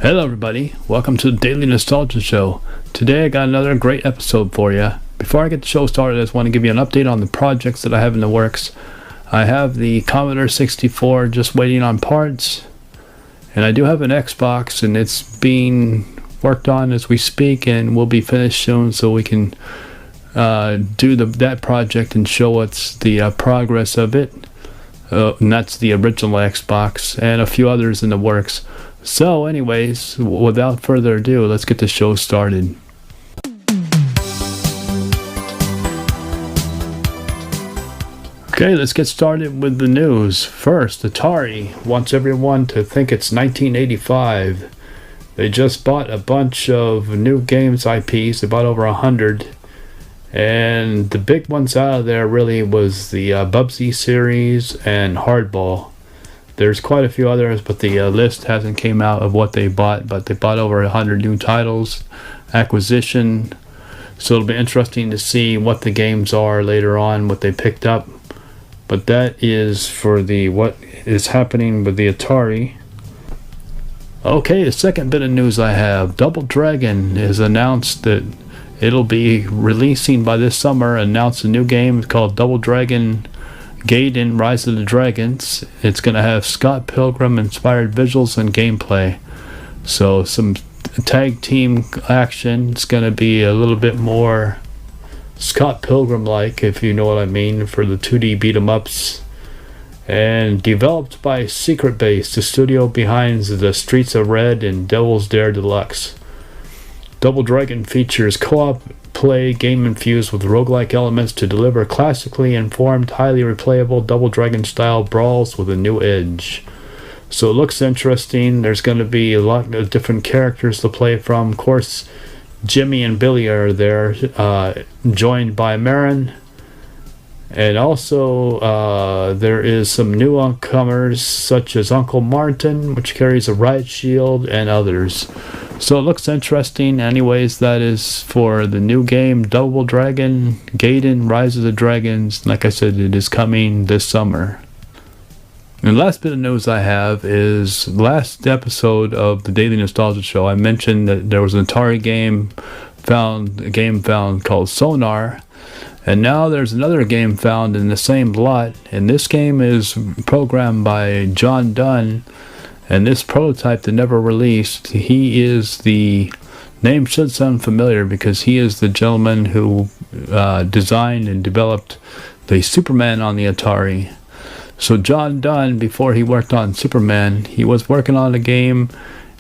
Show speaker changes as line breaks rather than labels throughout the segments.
Hello everybody, welcome to the Daily Nostalgia Show. Today I got another great episode for you. Before I get the show started, I just want to give you an update on the projects that I have in the works. I have the Commodore 64 just waiting on parts, and I do have an Xbox, and it's being worked on as we speak and will be finished soon, so we can do that project and show us the progress of it. And that's the original Xbox and a few others in the works. So anyways, without further ado, let's get the show started. Okay, let's get started with the news. First, Atari wants everyone to think it's 1985. They just bought a bunch of new games IPs. They bought over 100. And the big ones out of there really was the Bubsy series and Hardball. There's quite a few others, but the list hasn't came out of what they bought, but they bought over 100 new titles, acquisition. So it'll be interesting to see what the games are later on, what they picked up. But that is for the what is happening with the Atari. Okay, the second bit of news I have, Double Dragon has announced that it'll be releasing by this summer, announced a new game called Double Dragon Gaiden Rise of the Dragons. It's going to have Scott Pilgrim inspired visuals and gameplay. So some tag team action. It's going to be a little bit more Scott Pilgrim like, if you know what I mean, for the 2D beat 'em ups. And developed by Secret Base, the studio behind the Streets of Red and Devil's Dare Deluxe. Double Dragon features co-op play game infused with roguelike elements to deliver classically informed, highly replayable Double Dragon style brawls with a new edge. So it looks interesting. There's going to be a lot of different characters to play from. Of course, Jimmy and Billy are there, joined by Marin. And also there is some newcomers such as Uncle Martin, which carries a riot shield, and others. So it looks interesting. Anyways, that is for the new game, Double Dragon Gaiden Rise of the Dragons. Like I said, it is coming this summer. And the last bit of news I have is last episode of the Daily Nostalgia Show, I mentioned that there was an Atari game found called Sonar. And now there's another game found in the same lot, and this game is programmed by John Dunn, and this prototype that never released, he is the name should sound familiar because he is the gentleman who designed and developed the Superman on the Atari. So John Dunn, before he worked on Superman, he was working on a game,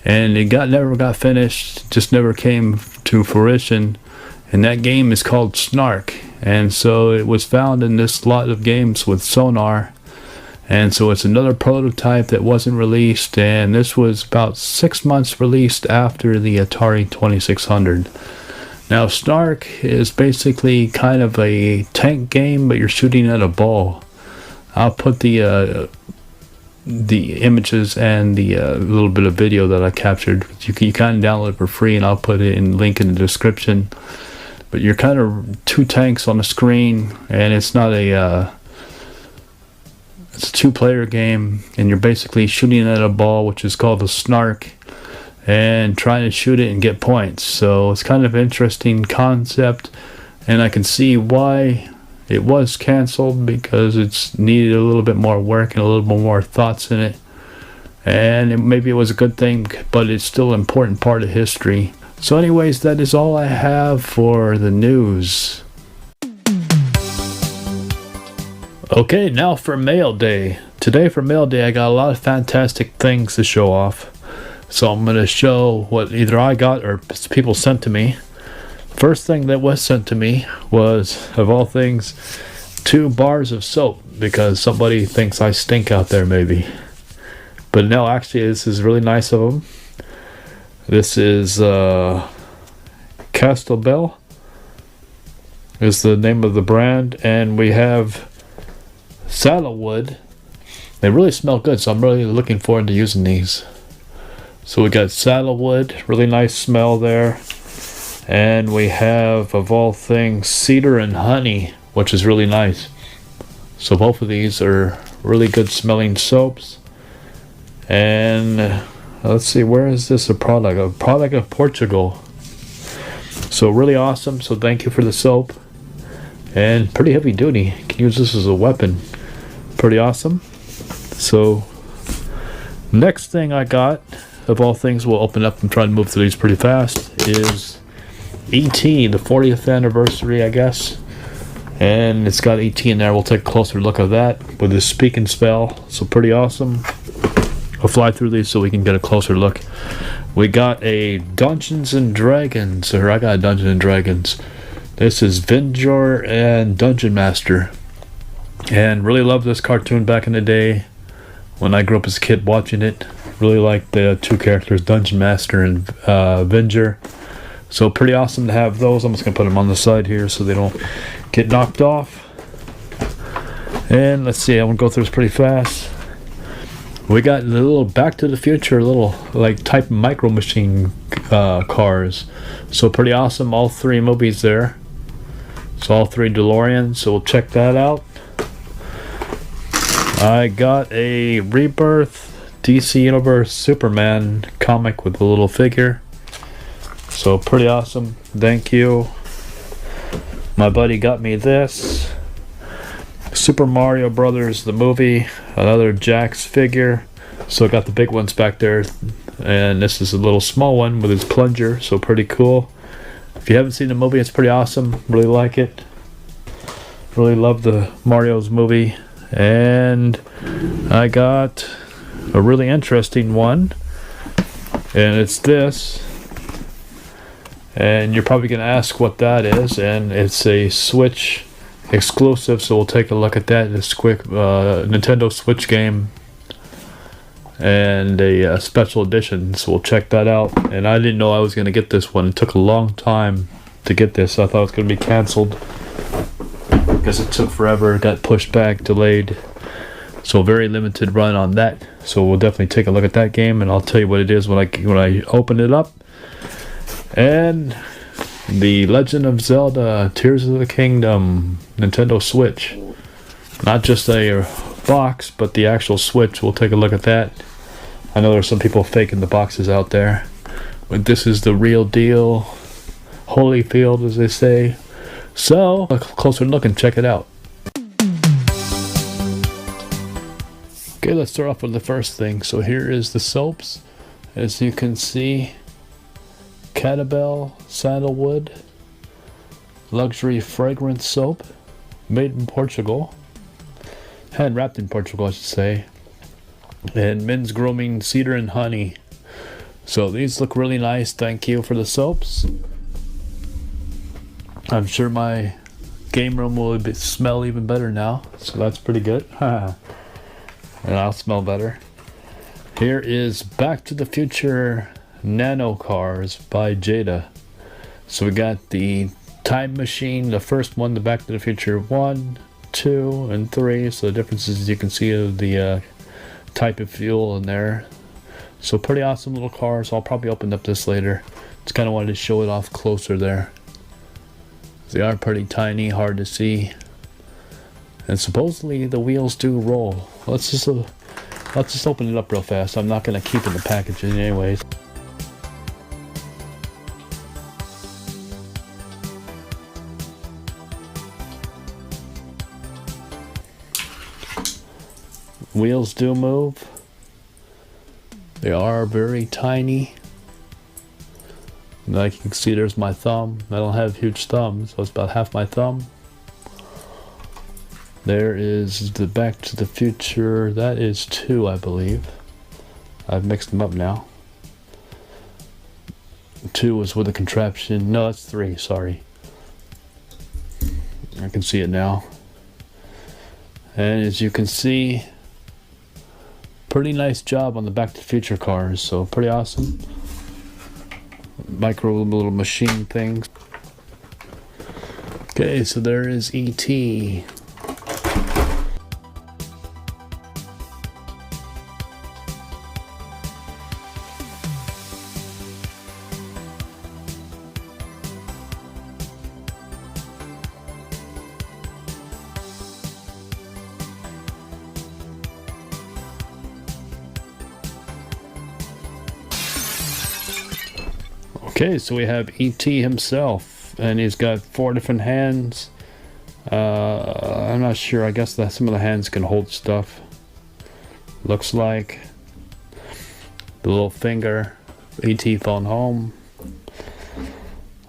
and it never got finished, just never came to fruition. And that game is called Snark. And so it was found in this lot of games with Sonar. And so it's another prototype that wasn't released. And this was about 6 months released after the Atari 2600. Now Snark is basically kind of a tank game, but you're shooting at a ball. I'll put the images and the little bit of video that I captured. You can download it for free, and I'll put it in link in the description. But you're kind of two tanks on the screen, and it's not it's a two-player game, and you're basically shooting at a ball, which is called a Snark, and trying to shoot it and get points. So it's kind of an interesting concept, and I can see why it was canceled, because it's needed a little bit more work and a little bit more thoughts in it. And maybe it was a good thing, but it's still an important part of history. So anyways, that is all I have for the news. Okay, now for Mail Day. Today for Mail Day, I got a lot of fantastic things to show off. So I'm going to show what either I got or people sent to me. First thing that was sent to me was, of all things, 2 bars of soap, because somebody thinks I stink out there maybe. But no, actually this is really nice of them. This is Castlebell is the name of the brand, and we have Saddlewood. They really smell good, so I'm really looking forward to using these. So we got Saddlewood, really nice smell there. And we have, of all things, Cedar and Honey, which is really nice. So both of these are really good smelling soaps. And let's see, where is this a product? A product of Portugal. So really awesome. So thank you for the soap. And pretty heavy duty. You can use this as a weapon. Pretty awesome. So next thing I got, of all things, we'll open up and try to move through these pretty fast, is E.T., the 40th anniversary, I guess. And it's got E.T. in there. We'll take a closer look at that with his speak and spell. So pretty awesome. We'll fly through these so we can get a closer look. We got a Dungeons and Dragons, or I got a Dungeons and Dragons. This is Venger and Dungeon Master. And really loved this cartoon back in the day when I grew up as a kid watching it. Really liked the two characters, Dungeon Master and Venger. So pretty awesome to have those. I'm just going to put them on the side here so they don't get knocked off. And let's see, I'm going to go through this pretty fast. We got the little Back to the Future, little like type micro machine cars. So pretty awesome. All three movies there. So all three DeLoreans. So we'll check that out. I got a Rebirth DC Universe Superman comic with a little figure. So pretty awesome. Thank you. My buddy got me this Super Mario Brothers the movie, another Jax figure. So got the big ones back there, and this is a little small one with his plunger. So pretty cool. If you haven't seen the movie, it's pretty awesome. Really like it. Really love the Mario's movie. And I got a really interesting one, and it's this. And you're probably going to ask what that is, and it's a Switch exclusive, so we'll take a look at that. This quick Nintendo Switch game and a special edition, so we'll check that out. And I didn't know I was going to get this one. It took a long time to get this. I thought it was going to be canceled because it took forever. It got pushed back, delayed. So very limited run on that. So we'll definitely take a look at that game, and I'll tell you what it is when I open it up. And the Legend of Zelda Tears of the Kingdom Nintendo Switch. Not just a box, but the actual Switch. We'll take a look at that. I know there's some people faking the boxes out there, but this is the real deal. Holyfield, as they say. So, a closer look and check it out. Okay, let's start off with the first thing. So here is the soaps. As you can see, Catabel Sandalwood Luxury Fragrance Soap, made in Portugal, hand wrapped in Portugal I should say, and Men's Grooming Cedar and Honey. So these look really nice. Thank you for the soaps. I'm sure my game room will smell even better now, so that's pretty good. And I'll smell better. Here is Back to the Future Nano Cars by Jada. So we got the Time Machine, the first one, the Back to the Future 1, 2, and 3. So the differences you can see of the type of fuel in there. So pretty awesome little cars. I'll probably open up this later. Just kind of wanted to show it off closer there. They are pretty tiny, hard to see. And supposedly the wheels do roll. Let's just open it up real fast. I'm not going to keep in the packaging anyways. Wheels do move. They are very tiny. Like you can see, there's my thumb. I don't have huge thumbs, so it's about half my thumb. There is the Back to the Future. That is 2, I believe. I've mixed them up now. 2 was with a contraption. No, that's 3, sorry. I can see it now. And as you can see, pretty nice job on the Back to the Future cars, so pretty awesome. Micro little machine things. Okay, so there is E.T. Okay, so we have E.T. himself, and he's got 4 different hands. I'm not sure. I guess that some of the hands can hold stuff. Looks like the little finger, E.T. phone home.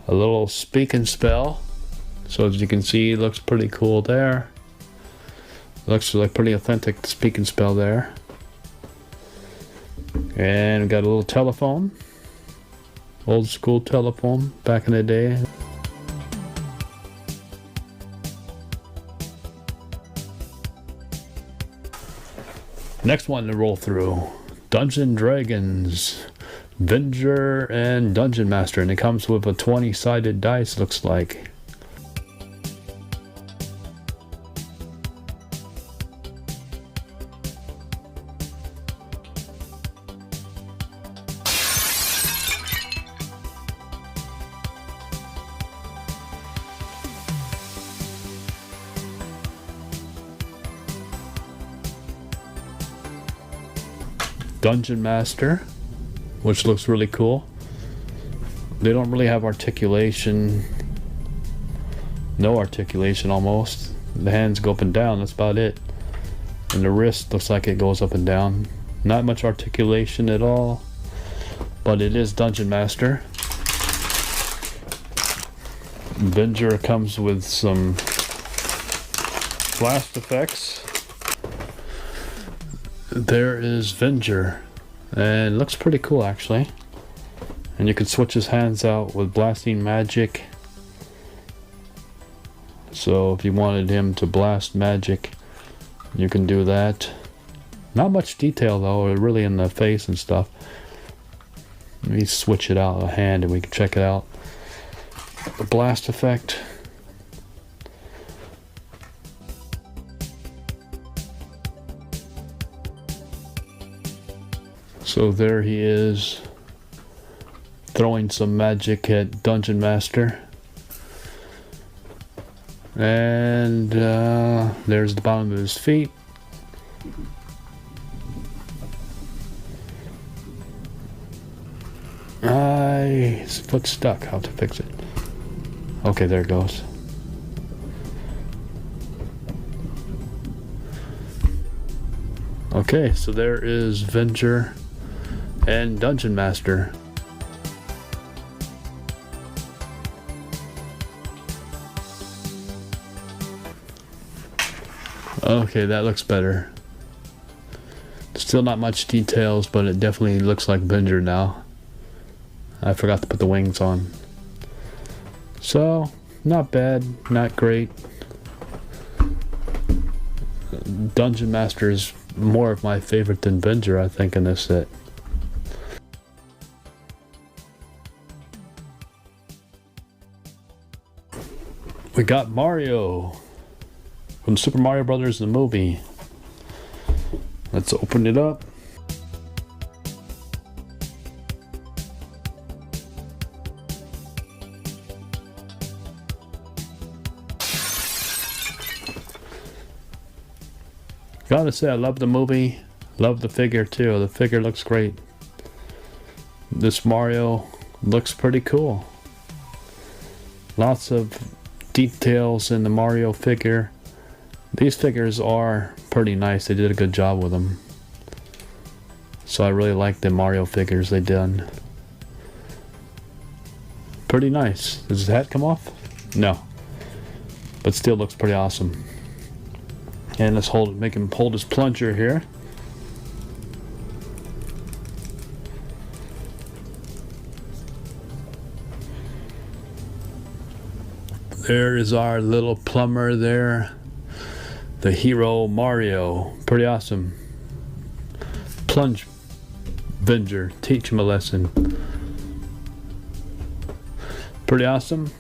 A little speak and spell. So as you can see, it looks pretty cool there. Looks like pretty authentic speak and spell there. And we got a little telephone. Old school telephone back in the day. Next one to roll through. Dungeon Dragons. Venger and Dungeon Master. And it comes with a 20-sided dice, looks like. Dungeon Master, which looks really cool. They don't really have articulation. No articulation almost. The hands go up and down, that's about it. And the wrist looks like it goes up and down. Not much articulation at all, but it is Dungeon Master. Venger comes with some blast effects. There is Venger, and it looks pretty cool actually. And you can switch his hands out with blasting magic. So if you wanted him to blast magic, you can do that. Not much detail though, really in the face and stuff. Let me switch it out a hand and we can check it out. The blast effect. So there he is, throwing some magic at Dungeon Master. And there's the bottom of his feet. His foot's stuck. How to fix it? Okay, there it goes. Okay, so there is Venger and Dungeon Master. Okay, that looks better. Still not much details, but it definitely looks like Venger now. I forgot to put the wings on. So, not bad, not great. Dungeon Master is more of my favorite than Venger, I think, in this set. We got Mario from Super Mario Brothers, the movie. Let's open it up. Gotta say, I love the movie. Love the figure too. The figure looks great. This Mario looks pretty cool. Lots of details in the Mario figure. These figures are pretty nice. They did a good job with them. So I really like the Mario figures they done. Pretty nice. Does his hat come off? No. But still looks pretty awesome. And let's make him hold his plunger here. There is our little plumber there. The hero Mario. Pretty awesome. Plunge Venger. Teach him a lesson. Pretty awesome.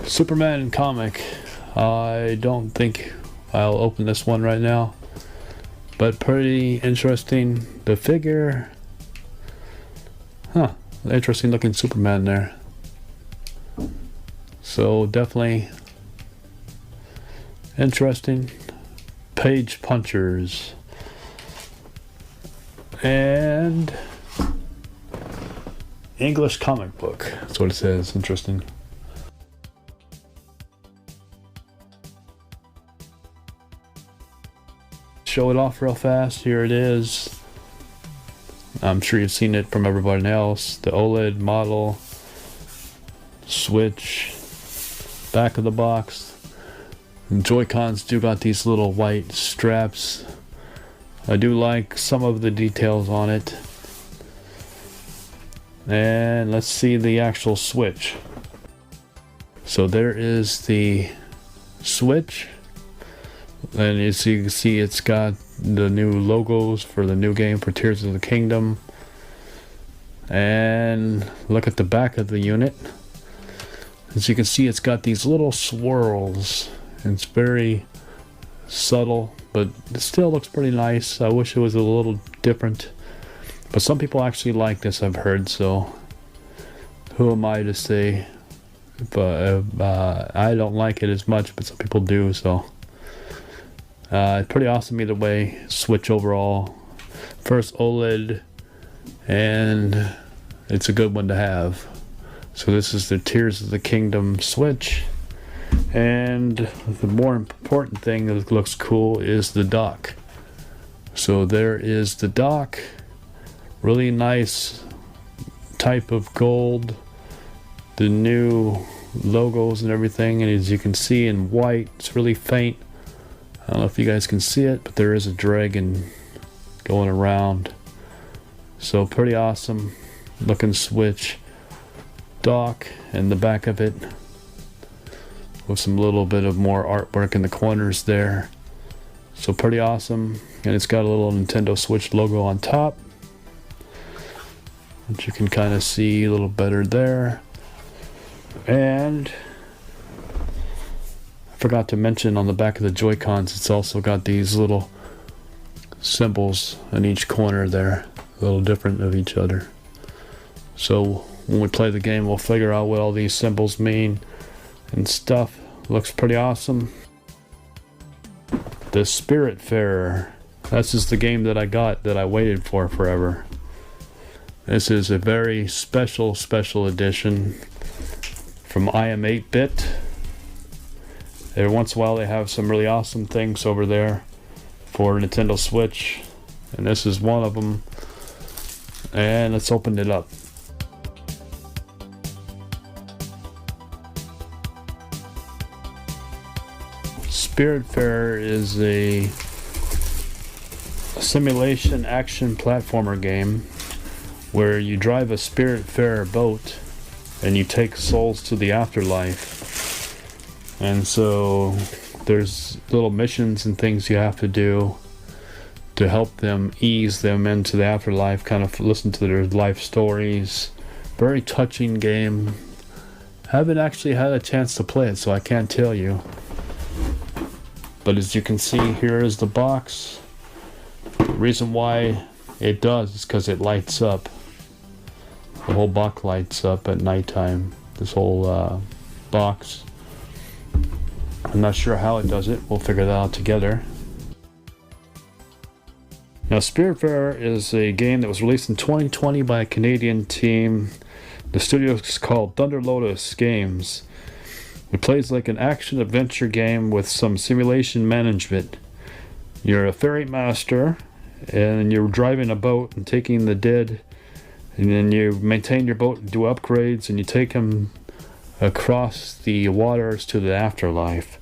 Superman comic. I don't think I'll open this one right now, but pretty interesting. The figure, interesting looking Superman there. So definitely interesting. Page punchers, and English comic book. That's what it says. Interesting. Show it off real fast. Here it is. I'm sure you've seen it from everybody else. The OLED model. Switch. Back of the box. And Joy-Cons do got these little white straps. I do like some of the details on it. And let's see the actual Switch. So there is the Switch. And as you can see, it's got the new logos for the new game for Tears of the Kingdom. And look at the back of the unit. As you can see, it's got these little swirls. It's very subtle, but it still looks pretty nice. I wish it was a little different. But some people actually like this, I've heard, so who am I to say? But I don't like it as much, but some people do, so pretty awesome either way. Switch overall, first OLED, and it's a good one to have. So this is the Tears of the Kingdom Switch, and the more important thing that looks cool is the dock. So there is the dock, really nice type of gold, the new logos and everything, and as you can see in white, it's really faint. I don't know if you guys can see it, but there is a dragon going around. So pretty awesome looking Switch. Dock and the back of it with some little bit of more artwork in the corners there. So pretty awesome. And it's got a little Nintendo Switch logo on top, which you can kind of see a little better there. And I forgot to mention on the back of the Joy-Cons, it's also got these little symbols in each corner there, a little different of each other. So when we play the game, we'll figure out what all these symbols mean and stuff. Looks pretty awesome. The Spiritfarer. This is the game that I got that I waited for forever. This is a very special edition from I Am 8-Bit. Every once in a while they have some really awesome things over there for Nintendo Switch, and this is one of them. And let's open it up. Spiritfarer is a simulation action platformer game where you drive a Spiritfarer boat and you take souls to the afterlife. And so there's little missions and things you have to do to help them ease them into the afterlife, kind of listen to their life stories. Very touching game. Haven't actually had a chance to play it, so I can't tell you. But as you can see, here is the box. The reason why it does is because it lights up. The whole box lights up at nighttime. This whole box. I'm not sure how it does it. We'll figure that out together. Now, Spiritfarer is a game that was released in 2020 by a Canadian team. The studio is called Thunder Lotus Games. It plays like an action-adventure game with some simulation management. You're a ferry master, and you're driving a boat and taking the dead, and then you maintain your boat and do upgrades, and you take them across the waters to the afterlife.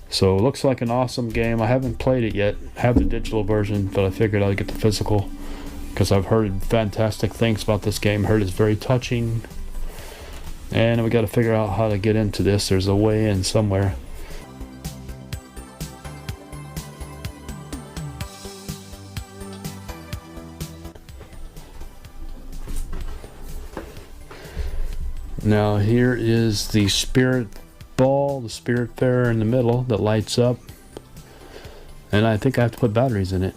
So it looks like an awesome game. I haven't played it yet. I have the digital version, but I figured I'd get the physical because I've heard fantastic things about this game. Heard it's very touching. And we got to figure out how to get into this. There's a way in somewhere. Now here is the spirit ball, the Spiritfarer in the middle that lights up. And I think I have to put batteries in it.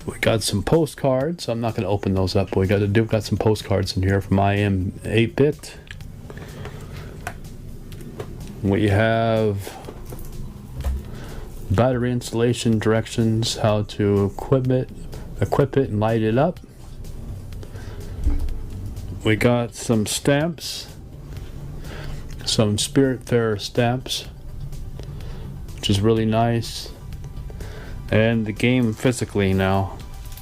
We got some postcards. I'm not going to open those up, but we got some postcards in here from I Am 8-Bit. We have battery installation directions, how to equip it and light it up. We got some stamps, some Spiritfarer stamps, which is really nice. And the game physically now,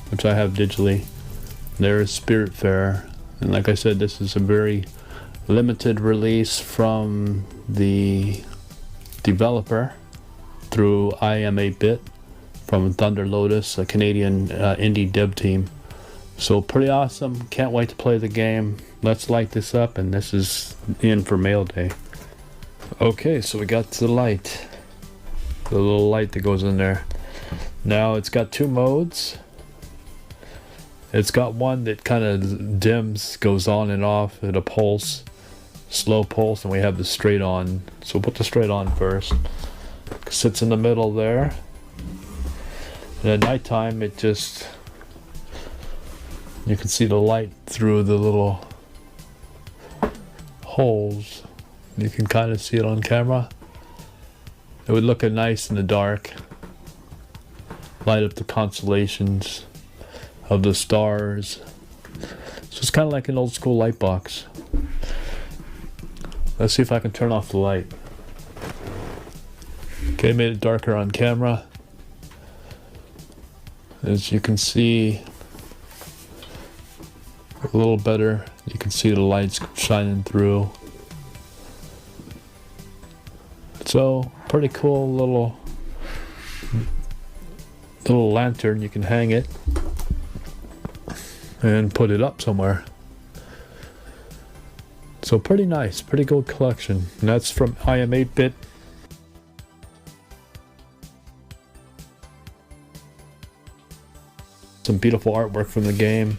which I have digitally. There's Spiritfarer. And like I said, this is a very limited release from the developer through I Am 8-Bit from Thunder Lotus, a Canadian indie dev team. So pretty awesome. Can't wait to play the game. Let's light this up, and this is in for mail day. Okay, so we got the light. The little light that goes in there. Now it's got two modes. It's got one that kind of dims, goes on and off at a pulse, slow pulse, and we have the straight on. So we'll put the straight on first. It sits in the middle there. And at nighttime it just, you can see the light through the little holes. You can kind of see it on camera. It would look nice in the dark. Light up the constellations of the stars. So it's kind of like an old school light box. Let's see if I can turn off the light. Okay, made it darker on camera. As you can see, a little better. You can see the lights shining through. So pretty cool little lantern. You can hang it and put it up somewhere. So pretty nice, pretty good collection. And that's from I Am 8-Bit. Some beautiful artwork from the game.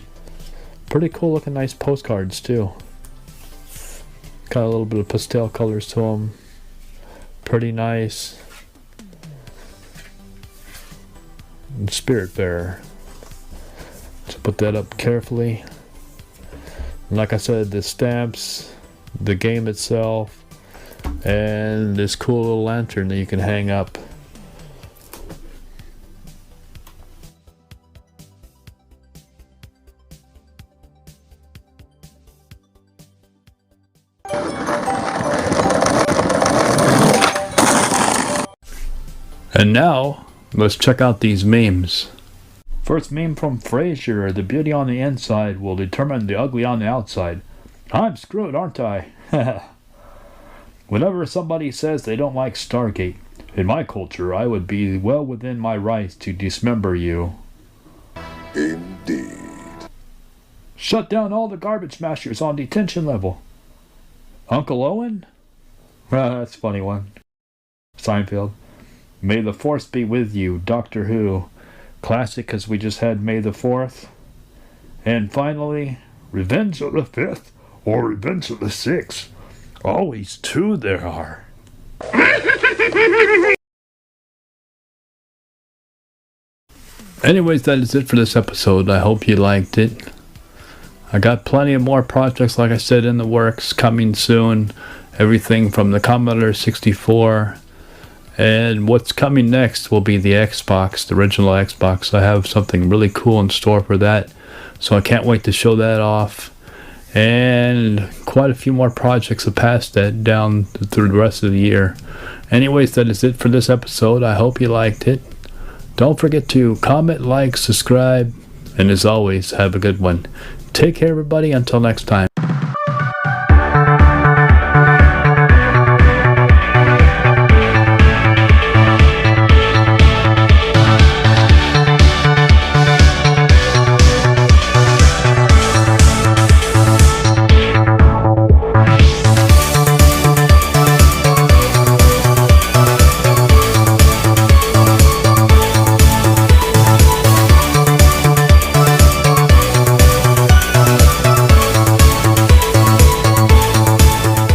Pretty cool looking, nice postcards too. Got a little bit of pastel colors to them. Pretty nice. And Spiritfarer. So put that up carefully. And like I said, the stamps, the game itself, and this cool little lantern that you can hang up. And now, let's check out these memes. First meme from Frasier: the beauty on the inside will determine the ugly on the outside. I'm screwed, aren't I? Whenever somebody says they don't like Stargate, in my culture I would be well within my rights to dismember you.
Indeed.
Shut down all the garbage smashers on detention level. Uncle Owen? That's a funny one. Seinfeld. May the Force be with you, Doctor Who. Classic, because we just had May the 4th. And finally, Revenge of the 5th or Revenge of the 6th. Always two there are. Anyways, that is it for this episode. I hope you liked it. I got plenty of more projects, like I said, in the works, coming soon. Everything from the Commodore 64. And what's coming next will be the Xbox, the original Xbox. I have something really cool in store for that. So I can't wait to show that off. And quite a few more projects have passed that down through the rest of the year. Anyways, that is it for this episode. I hope you liked it. Don't forget to comment, like, subscribe, and as always, have a good one. Take care, everybody. Until next time.